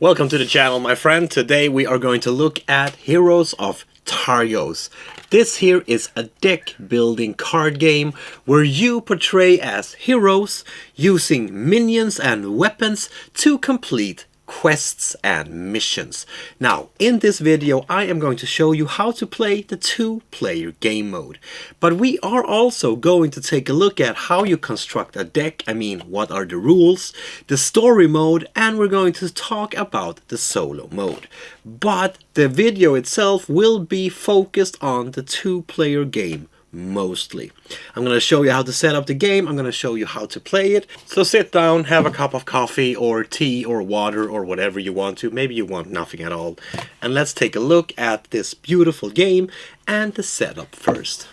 Welcome to the channel, my friend. Today we are going to look at Heroes of Thargos. This here is a deck building card game where you portray as heroes using minions and weapons to complete quests and missions. Now, in this video I am going to show you how to play the two-player game mode. But we are also going to take a look at how you construct a deck. I mean, what are the rules, the story mode, and we're going to talk about the solo mode. But the video itself will be focused on the two-player game mostly. I'm going to show you how to set up the game. I'm going to show you how to play it. So sit down, have a cup of coffee or tea or water or whatever you want to. Maybe you want nothing at all. And let's take a look at this beautiful game and the setup first.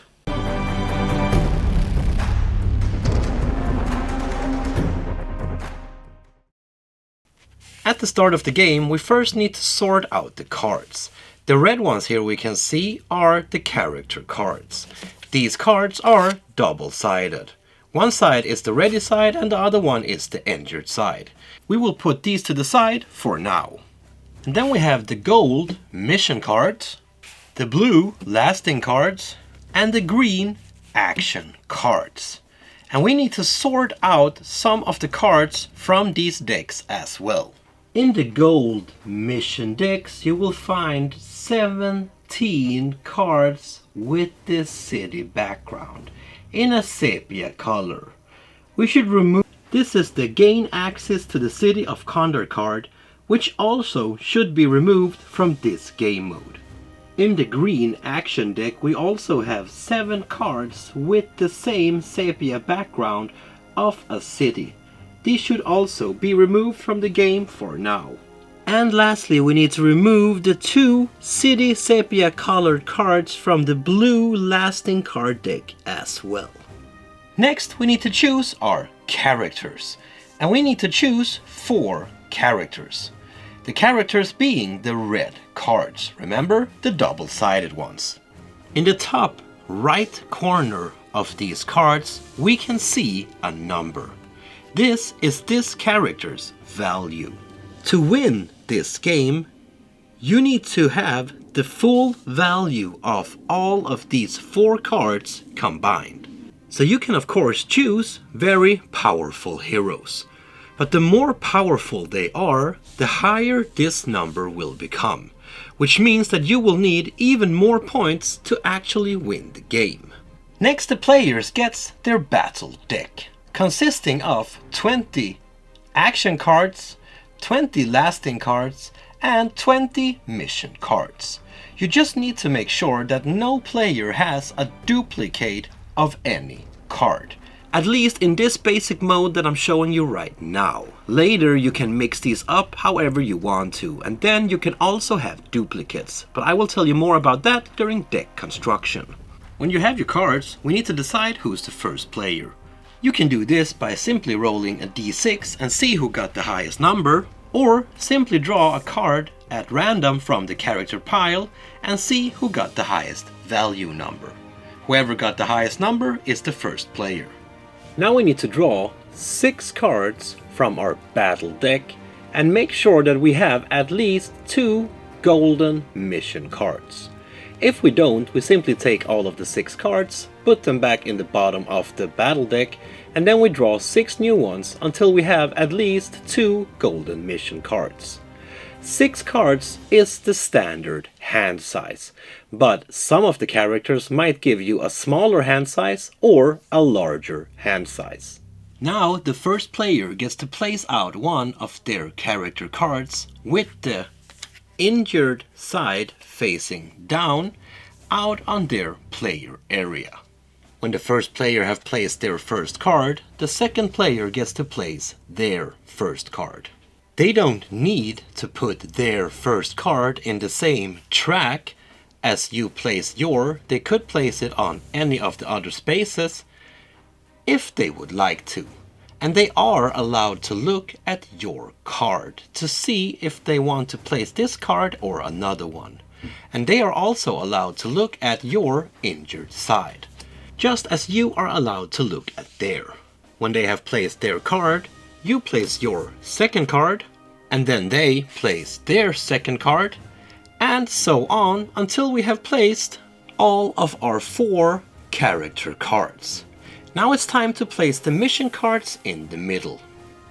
At the start of the game, we first need to sort out the cards. The red ones here we can see are the character cards. These cards are double-sided. One side is the ready side and the other one is the injured side. We will put these to the side for now. And then we have the gold mission cards, the blue lasting cards, and the green action cards. And we need to sort out some of the cards from these decks as well. In the gold mission decks you will find 17 cards with this city background in a sepia color. We should remove. This is the gain access to the city of Condor card, which also should be removed from this game mode. In the green action deck we also have 7 cards with the same sepia background of a city. These should also be removed from the game for now. And lastly, we need to remove the 2 city sepia colored cards from the blue lasting card deck as well. Next, we need to choose our characters. And we need to choose 4 characters. The characters being the red cards. Remember, the double-sided ones. In the top right corner of these cards, we can see a number. This is this character's value. To win this game, you need to have the full value of all of these 4 cards combined. So you can of course choose very powerful heroes. But the more powerful they are, the higher this number will become. Which means that you will need even more points to actually win the game. Next, the players gets their battle deck, consisting of 20 action cards, 20 lasting cards, and 20 mission cards. You just need to make sure that no player has a duplicate of any card. At least in this basic mode that I'm showing you right now. Later you can mix these up however you want to, and then you can also have duplicates. But I will tell you more about that during deck construction. When you have your cards, we need to decide who's the first player. You can do this by simply rolling a d6 and see who got the highest number, or simply draw a card at random from the character pile and see who got the highest value number. Whoever got the highest number is the first player. Now we need to draw 6 cards from our battle deck and make sure that we have at least 2 golden mission cards. If we don't, we simply take all of the 6 cards, put them back in the bottom of the battle deck, and then we draw 6 new ones until we have at least 2 golden mission cards. 6 cards is the standard hand size, but some of the characters might give you a smaller hand size or a larger hand size. Now the first player gets to place out one of their character cards with the injured side facing down out on their player area. When the first player have placed their first card, the second player gets to place their first card. They don't need to put their first card in the same track as you place your. They could place it on any of the other spaces if they would like to. And they are allowed to look at your card to see if they want to place this card or another one. And they are also allowed to look at your injured side, just as you are allowed to look at their. When they have placed their card, you place your second card and then they place their second card, and so on until we have placed all of our 4 character cards. Now it's time to place the mission cards in the middle.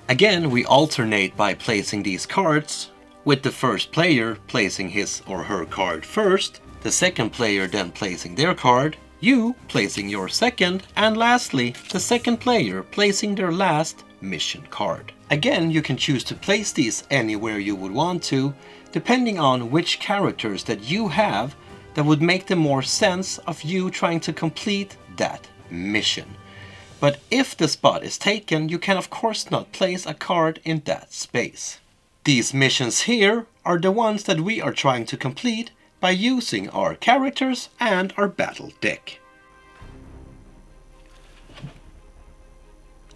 Again, we alternate by placing these cards, with the first player placing his or her card first, the second player then placing their card, you placing your second, and lastly, the second player placing their last mission card. Again, you can choose to place these anywhere you would want to, depending on which characters that you have that would make the more sense of you trying to complete that mission. But if the spot is taken, you can of course not place a card in that space. These missions here are the ones that we are trying to complete by using our characters and our battle deck.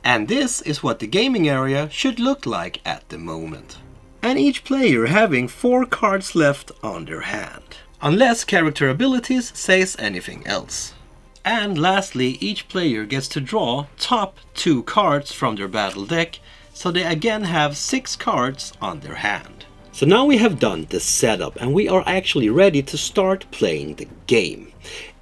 And this is what the gaming area should look like at the moment. And each player having 4 cards left on their hand, unless character abilities says anything else. And lastly, each player gets to draw top 2 cards from their battle deck, so they again have 6 cards on their hand. So now we have done the setup and we are actually ready to start playing the game.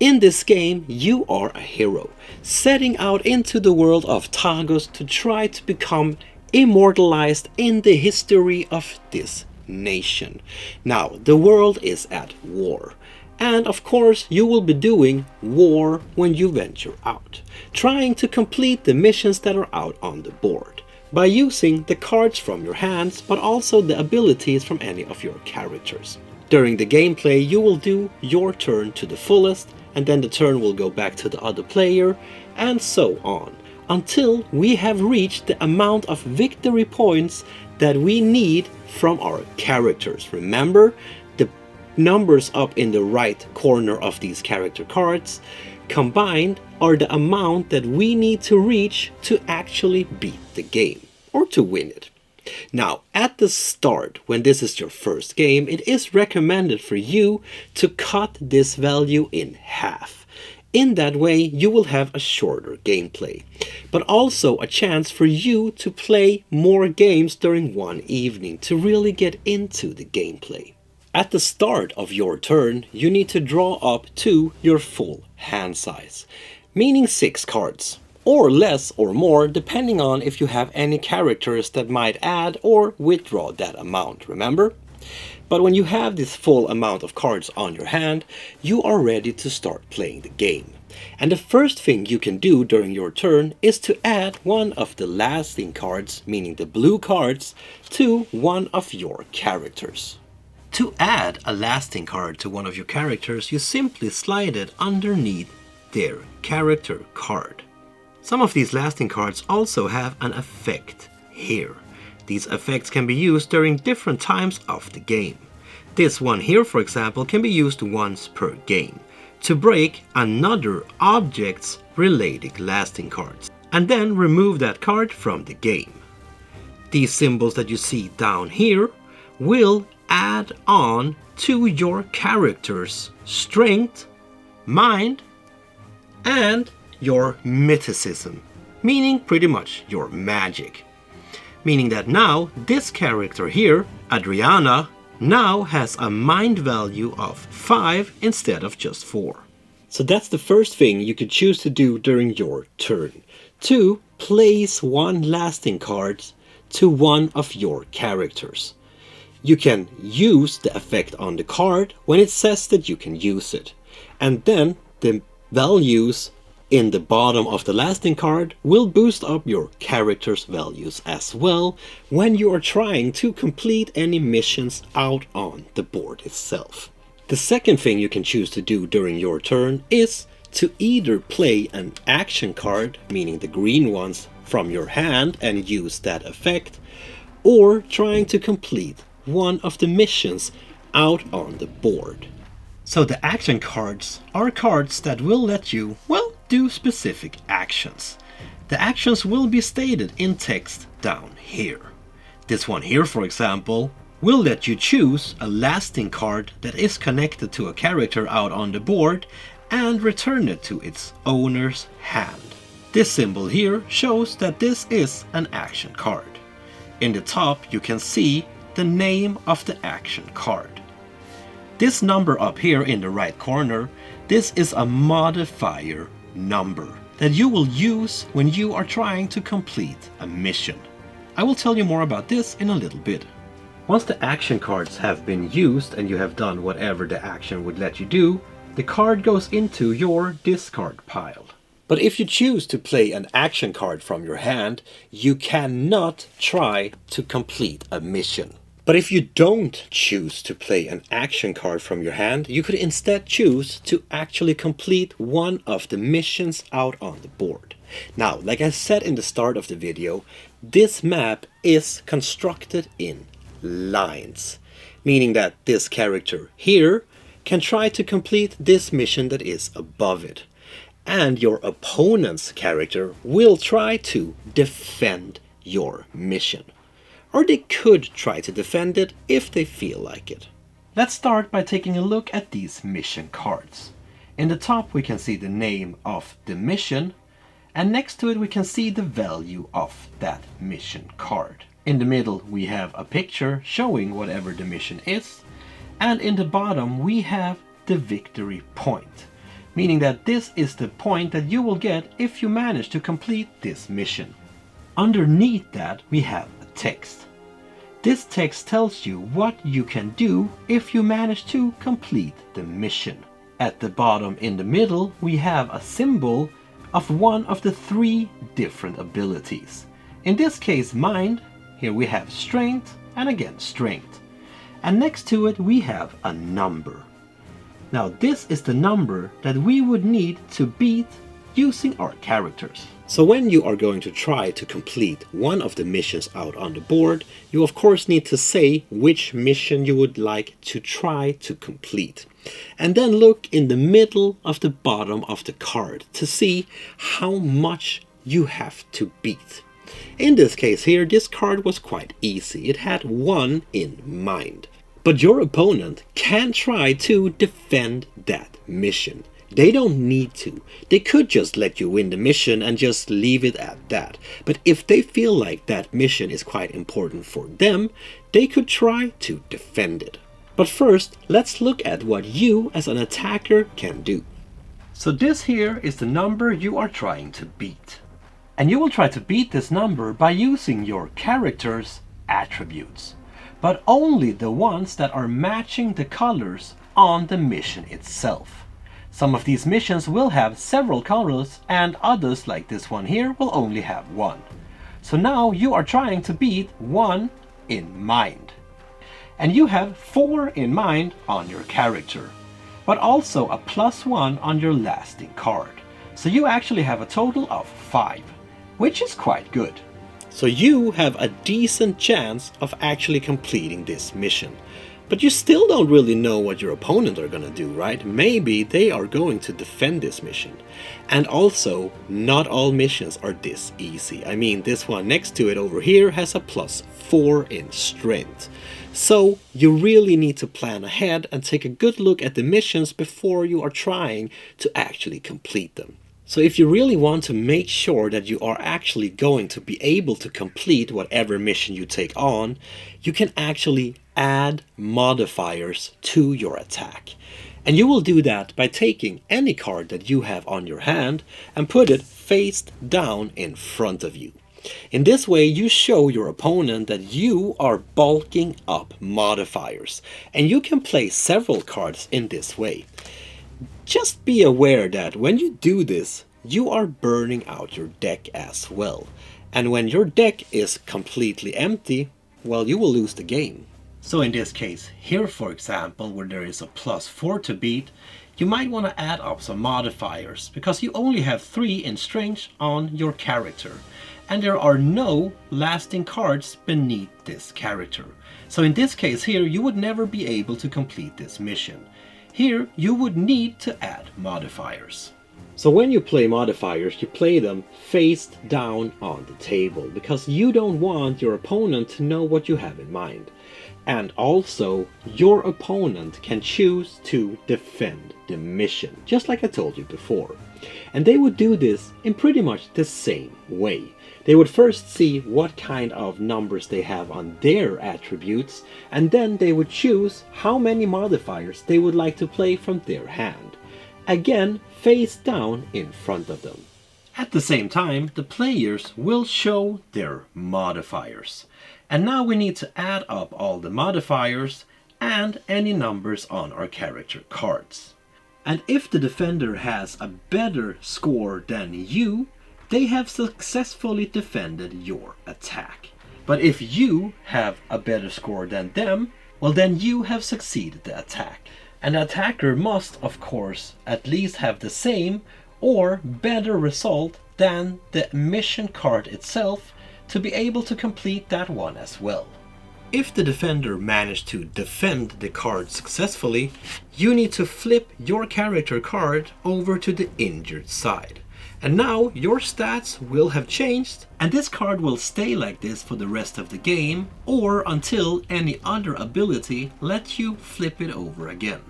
In this game, you are a hero, setting out into the world of Thargos to try to become immortalized in the history of this nation. Now, the world is at war. And of course, you will be doing war when you venture out, trying to complete the missions that are out on the board, by using the cards from your hands, but also the abilities from any of your characters. During the gameplay, you will do your turn to the fullest, and then the turn will go back to the other player, and so on, until we have reached the amount of victory points that we need from our characters. Remember, the numbers up in the right corner of these character cards combined are the amount that we need to reach to actually beat the game, or to win it. Now, at the start, when this is your first game, it is recommended for you to cut this value in half. In that way, you will have a shorter gameplay, but also a chance for you to play more games during one evening to really get into the gameplay. At the start of your turn, you need to draw up to your full hand size, meaning 6 cards, or less or more depending on if you have any characters that might add or withdraw that amount, remember? But when you have this full amount of cards on your hand, you are ready to start playing the game. And the first thing you can do during your turn is to add one of the lasting cards, meaning the blue cards, to one of your characters. To add a lasting card to one of your characters, you simply slide it underneath their character card. Some of these lasting cards also have an effect here. These effects can be used during different times of the game. This one here, for example, can be used once per game to break another object's related lasting cards, and then remove that card from the game. These symbols that you see down here will add on to your character's strength, mind, and your mythicism, meaning pretty much your magic. Meaning that now this character here, Adriana, now has a mind value of 5 instead of just 4. So that's the first thing you could choose to do during your turn, to place one lasting card to one of your characters. You can use the effect on the card when it says that you can use it, and then the values in the bottom of the lasting card will boost up your character's values as well when you are trying to complete any missions out on the board itself. The second thing you can choose to do during your turn is to either play an action card, meaning the green ones, from your hand and use that effect, or trying to complete one of the missions out on the board. So the action cards are cards that will let you, well, do specific actions. The actions will be stated in text down here. This one here, for example, will let you choose a lasting card that is connected to a character out on the board and return it to its owner's hand. This symbol here shows that this is an action card. In the top you can see the name of the action card. This number up here in the right corner, this is a modifier number that you will use when you are trying to complete a mission. I will tell you more about this in a little bit. Once the action cards have been used and you have done whatever the action would let you do, the card goes into your discard pile. But if you choose to play an action card from your hand, you cannot try to complete a mission. But if you don't choose to play an action card from your hand, you could instead choose to actually complete one of the missions out on the board. Now, like I said in the start of the video, this map is constructed in lines, meaning that this character here can try to complete this mission that is above it. And your opponent's character will try to defend your mission. Or they could try to defend it if they feel like it. Let's start by taking a look at these mission cards. In the top we can see the name of the mission, and next to it we can see the value of that mission card. In the middle we have a picture showing whatever the mission is, and in the bottom we have the victory point, meaning that this is the point that you will get if you manage to complete this mission. Underneath that we have a text. This text tells you what you can do if you manage to complete the mission. At the bottom in the middle we have a symbol of one of the 3 different abilities. In this case mind, here we have strength and again strength. And next to it we have a number. Now this is the number that we would need to beat using our characters. So when you are going to try to complete one of the missions out on the board, you of course need to say which mission you would like to try to complete. And then look in the middle of the bottom of the card to see how much you have to beat. In this case here, this card was quite easy. It had 1 in mind. But your opponent can try to defend that mission. They don't need to. They could just let you win the mission and just leave it at that. But if they feel like that mission is quite important for them, they could try to defend it. But first, let's look at what you as an attacker can do. So this here is the number you are trying to beat. And you will try to beat this number by using your character's attributes, but only the ones that are matching the colors on the mission itself. Some of these missions will have several colors and others like this one here will only have 1. So now you are trying to beat 1 in mind. And you have 4 in mind on your character, but also a +1 on your lasting card. So you actually have a total of 5, which is quite good. So you have a decent chance of actually completing this mission. But you still don't really know what your opponent are gonna do, right? Maybe they are going to defend this mission. And also, not all missions are this easy. I mean, this one next to it over here has a +4 in strength. So you really need to plan ahead and take a good look at the missions before you are trying to actually complete them. So if you really want to make sure that you are actually going to be able to complete whatever mission you take on, you can actually add modifiers to your attack. And you will do that by taking any card that you have on your hand and put it face down in front of you. In this way you show your opponent that you are bulking up modifiers, and you can play several cards in this way. Just be aware that when you do this, you are burning out your deck as well. And when your deck is completely empty, well, you will lose the game. So in this case, here for example, where there is a +4 to beat, you might want to add up some modifiers, because you only have 3 in strength on your character. And there are no lasting cards beneath this character. So in this case here, you would never be able to complete this mission. Here you would need to add modifiers. So when you play modifiers, you play them face down on the table, because you don't want your opponent to know what you have in mind. And also, your opponent can choose to defend the mission, just like I told you before. And they would do this in pretty much the same way. They would first see what kind of numbers they have on their attributes, and then they would choose how many modifiers they would like to play from their hand. Again, face down in front of them. At the same time, the players will show their modifiers. And now we need to add up all the modifiers and any numbers on our character cards. And if the defender has a better score than you, they have successfully defended your attack. But if you have a better score than them, well, then you have succeeded the attack. And the attacker must, of course, at least have the same or better result than the mission card itself to be able to complete that one as well. If the defender managed to defend the card successfully, you need to flip your character card over to the injured side. And now your stats will have changed, and this card will stay like this for the rest of the game, or until any other ability lets you flip it over again.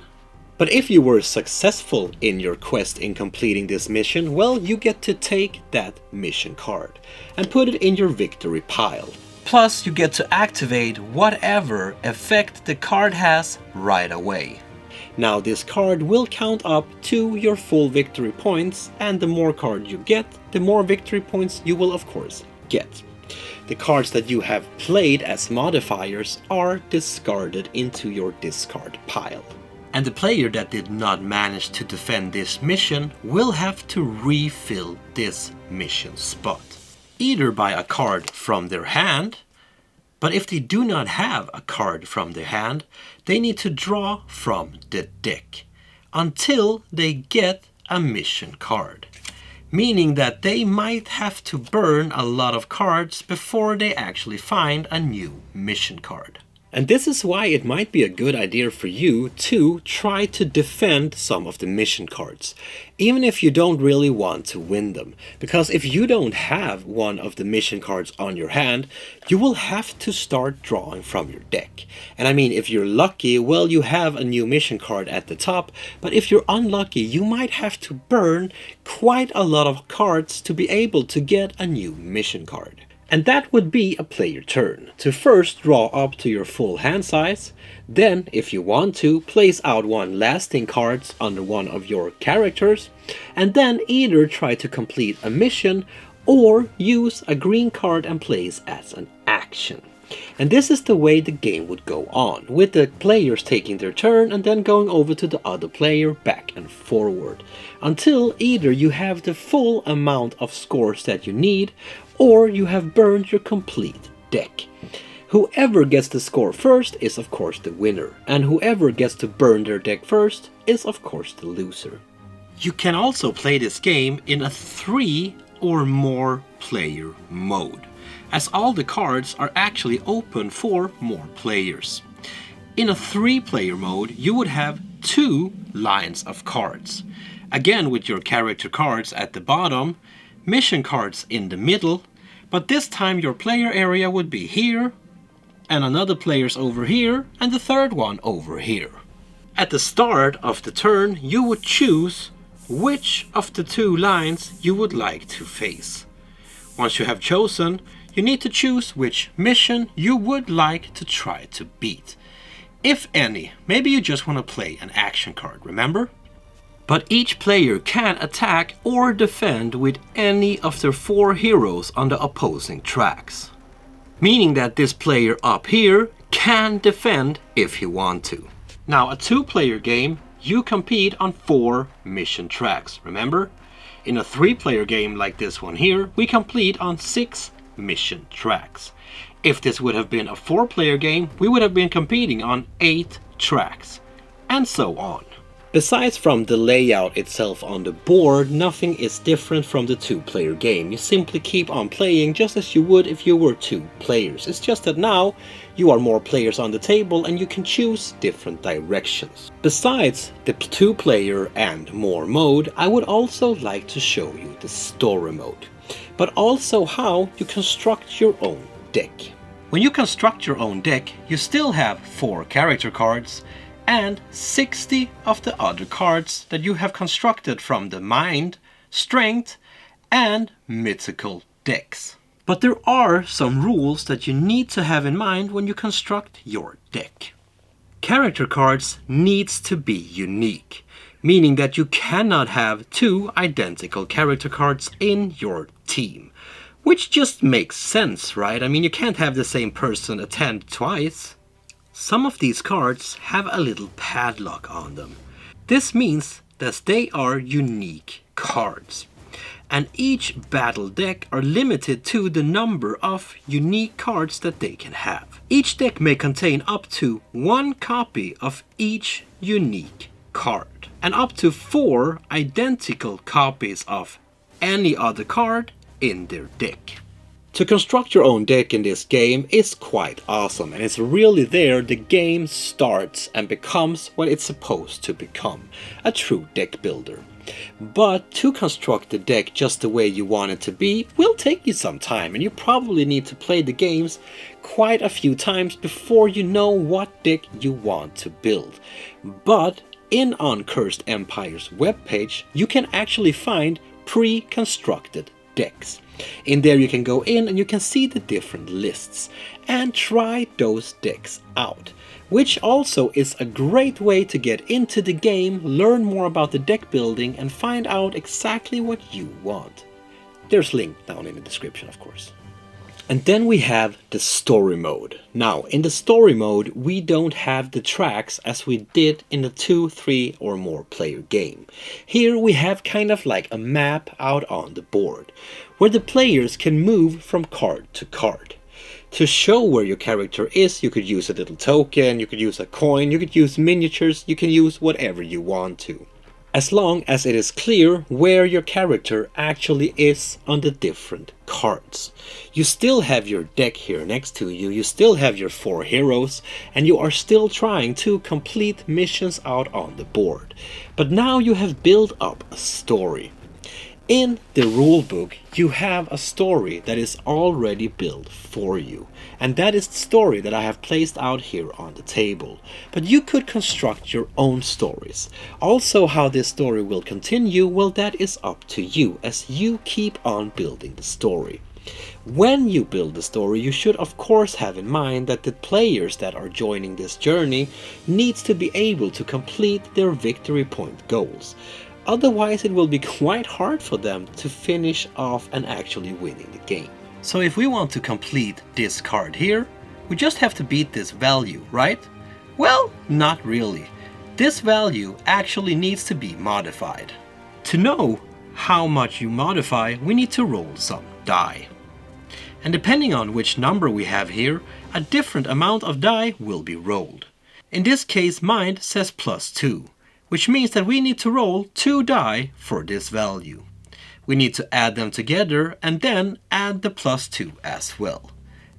But if you were successful in your quest in completing this mission, well, you get to take that mission card and put it in your victory pile. Plus, you get to activate whatever effect the card has right away. Now this card will count up to your full victory points, and the more cards you get, the more victory points you will of course get. The cards that you have played as modifiers are discarded into your discard pile. And the player that did not manage to defend this mission will have to refill this mission spot. Either by a card from their hand, but if they do not have a card from their hand, they need to draw from the deck until they get a mission card. Meaning that they might have to burn a lot of cards before they actually find a new mission card. And this is why it might be a good idea for you to try to defend some of the mission cards, even if you don't really want to win them. Because if you don't have one of the mission cards on your hand, you will have to start drawing from your deck. And I mean, if you're lucky, well, you have a new mission card at the top, but if you're unlucky, you might have to burn quite a lot of cards to be able to get a new mission card. And that would be a player turn, to first draw up to your full hand size, then if you want to, place out one lasting cards under one of your characters, and then either try to complete a mission or use a green card and place as an action. And this is the way the game would go on, with the players taking their turn and then going over to the other player back and forward, until either you have the full amount of scores that you need, or you have burned your complete deck. Whoever gets the score first is of course the winner, and whoever gets to burn their deck first is of course the loser. You can also play this game in a 3 or more player mode, as all the cards are actually open for more players. In a 3-player mode, you would have 2 lines of cards. Again, with your character cards at the bottom, mission cards in the middle, but this time your player area would be here, and another player's over here, and the third one over here. At the start of the turn, you would choose which of the 2 lines you would like to face. Once you have chosen, you need to choose which mission you would like to try to beat. If any, maybe you just want to play an action card, remember? But each player can attack or defend with any of their 4 heroes on the opposing tracks. Meaning that this player up here can defend if he wants to. Now, a 2-player game, you compete on 4 mission tracks, remember? In a 3-player game like this one here, we compete on 6 mission tracks. If this would have been a 4-player game, we would have been competing on 8 tracks, and so on. Besides from the layout itself on the board, nothing is different from the 2-player game. You simply keep on playing just as you would if you were 2 players. It's just that now you are more players on the table and you can choose different directions. Besides the 2-player and more mode, I would also like to show you the story mode, but also how you construct your own deck. When you construct your own deck, you still have 4 character cards and 60 of the other cards that you have constructed from the mind, strength and mythical decks. But there are some rules that you need to have in mind when you construct your deck. Character cards needs to be unique, meaning that you cannot have two identical character cards in your team. Which just makes sense, right? I mean, you can't have the same person attend twice. Some of these cards have a little padlock on them. This means that they are unique cards. And each battle deck are limited to the number of unique cards that they can have. Each deck may contain up to one copy of each unique card, and up to 4 identical copies of any other card in their deck. To construct your own deck in this game is quite awesome, and it's really there the game starts and becomes what it's supposed to become, a true deck builder. But to construct the deck just the way you want it to be will take you some time, and you probably need to play the games quite a few times before you know what deck you want to build. But in on Cursed Empire's webpage you can actually find pre-constructed decks. In there you can go in and you can see the different lists and try those decks out, which also is a great way to get into the game, learn more about the deck building and find out exactly what you want. There's a link down in the description, of course. And then we have the story mode. Now, in the story mode, we don't have the tracks as we did in the 2, 3 or more player game. Here we have kind of like a map out on the board, where the players can move from card to card. To show where your character is, you could use a little token, you could use a coin, you could use miniatures, you can use whatever you want to. As long as it is clear where your character actually is on the different cards. You still have your deck here next to you, you still have your 4 heroes, and you are still trying to complete missions out on the board. But now you have built up a story. In the rulebook you have a story that is already built for you, and that is the story that I have placed out here on the table. But you could construct your own stories. Also, how this story will continue, well, that is up to you as you keep on building the story. When you build the story, you should of course have in mind that the players that are joining this journey needs to be able to complete their victory point goals. Otherwise it will be quite hard for them to finish off and actually winning the game. So if we want to complete this card here, we just have to beat this value, right? Well, not really. This value actually needs to be modified. To know how much you modify, we need to roll some die. And depending on which number we have here, a different amount of die will be rolled. In this case mine says +2. Which means that we need to roll 2 die for this value. We need to add them together and then add the +2 as well.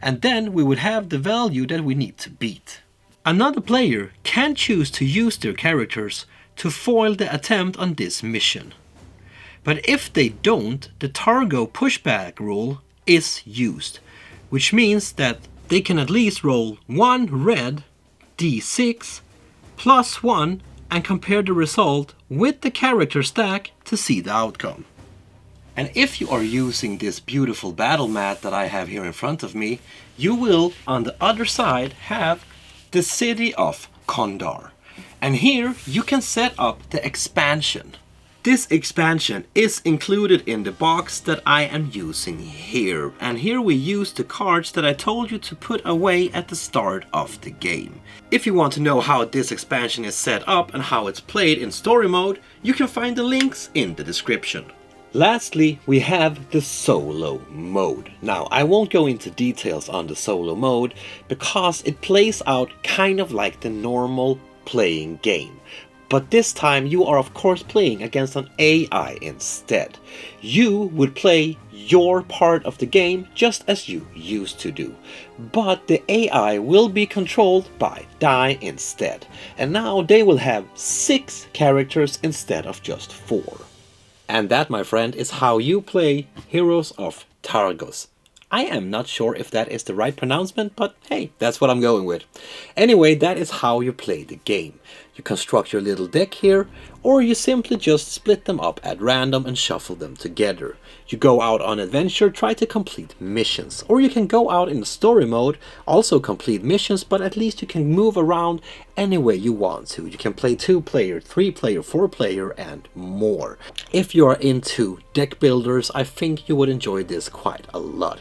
And then we would have the value that we need to beat. Another player can choose to use their characters to foil the attempt on this mission. But if they don't, the Thargo pushback rule is used, which means that they can at least roll 1 red d6 +1 and compare the result with the character stack to see the outcome. And if you are using this beautiful battle mat that I have here in front of me, you will on the other side have the city of Kondar. And here you can set up the expansion. This expansion is included in the box that I am using here. And here we use the cards that I told you to put away at the start of the game. If you want to know how this expansion is set up and how it's played in story mode, you can find the links in the description. Lastly, we have the solo mode. Now, I won't go into details on the solo mode because it plays out kind of like the normal playing game. But this time you are of course playing against an AI instead. You would play your part of the game just as you used to do. But the AI will be controlled by die instead. And now they will have 6 characters instead of just 4. And that, my friend, is how you play Heroes of Thargos. I am not sure if that is the right pronouncement, but hey, that's what I'm going with. Anyway, that is how you play the game. You construct your little deck here, or you simply just split them up at random and shuffle them together. You go out on adventure, try to complete missions, or you can go out in story mode, also complete missions, but at least you can move around any way you want to. You can play 2-player, 3-player, 4-player, and more. If you are into deck builders, I think you would enjoy this quite a lot.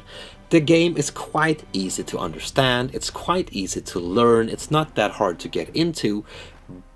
The game is quite easy to understand, it's quite easy to learn, it's not that hard to get into,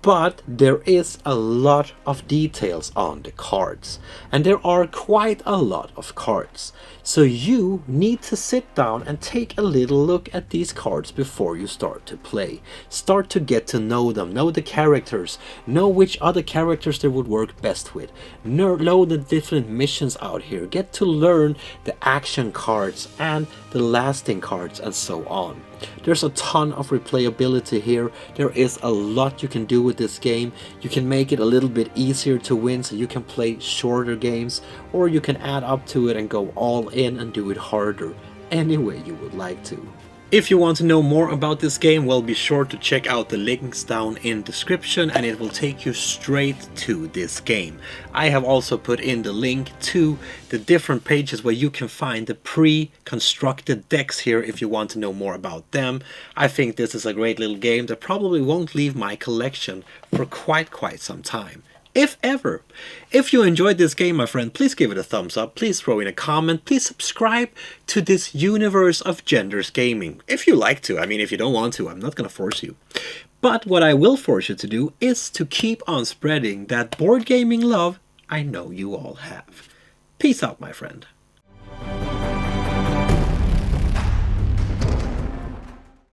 but there is a lot of details on the cards, and there are quite a lot of cards. So you need to sit down and take a little look at these cards before you start to play. Start to get to know them, know the characters, know which other characters they would work best with, know the different missions out here, get to learn the action cards and the lasting cards and so on. There's a ton of replayability here. There is a lot you can do with this game. You can make it a little bit easier to win, so you can play shorter games, or you can add up to it and go all in and do it harder, any way you would like to. If you want to know more about this game, well, be sure to check out the links down in description and it will take you straight to this game. I have also put in the link to the different pages where you can find the pre-constructed decks here if you want to know more about them. I think this is a great little game that probably won't leave my collection for quite some time, if ever. If you enjoyed this game, my friend, please give it a thumbs up, please throw in a comment, please subscribe to this universe of genders gaming. If you like to, I mean, if you don't want to, I'm not gonna force you. But what I will force you to do is to keep on spreading that board gaming love I know you all have. Peace out, my friend.